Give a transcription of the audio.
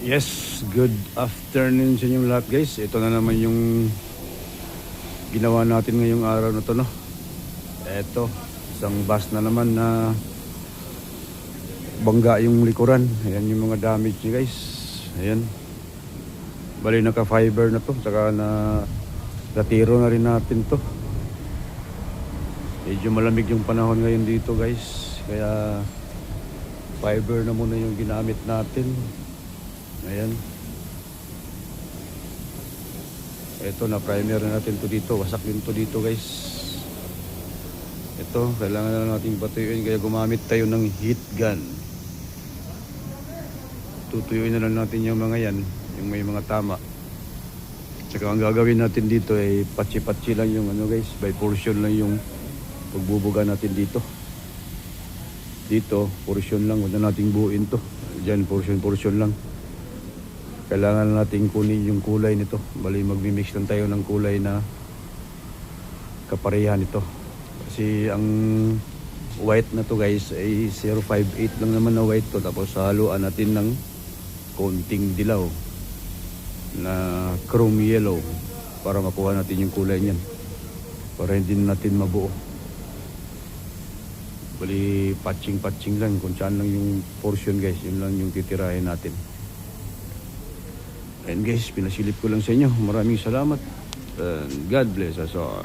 Yes, good afternoon sa inyong lahat guys. Ito na naman yung ginawa natin ngayong araw na to, no? Ito, isang bus na naman na bangga yung likuran. Ayan yung mga damage niya guys. Ayan. Bali naka-fiber na to, saka na natiro na rin natin to. Medyo malamig yung panahon ngayon dito guys. Kaya fiber na muna yung ginamit natin. Ayan. Ito na primer na natin to dito. Wasak din to dito guys. Ito kailangan na natin patuyuin, kaya gumamit tayo ng heat gun. Tutuyuin na lang natin yung mga yan, yung may mga tama. Tsaka ang gagawin natin dito ay patsi-patsi lang yung ano guys, by portion lang yung pagbubuga natin dito. Dito portion lang, huwag na nating buuin to. Diyan portion lang. Kailangan natin kunin yung kulay nito. Bali magmi-mix lang tayo ng kulay na kaparehan nito. Kasi ang white na to guys ay 058 lang naman na white to. Tapos haluan natin ng konting dilaw na chrome yellow para makuha natin yung kulay niyan. Para hindi natin mabuo. Bali patching lang kung saan lang yung portion guys. Yun lang yung titirahin natin. And guys, pinasilip ko lang sa inyo. Maraming salamat. And God bless us all.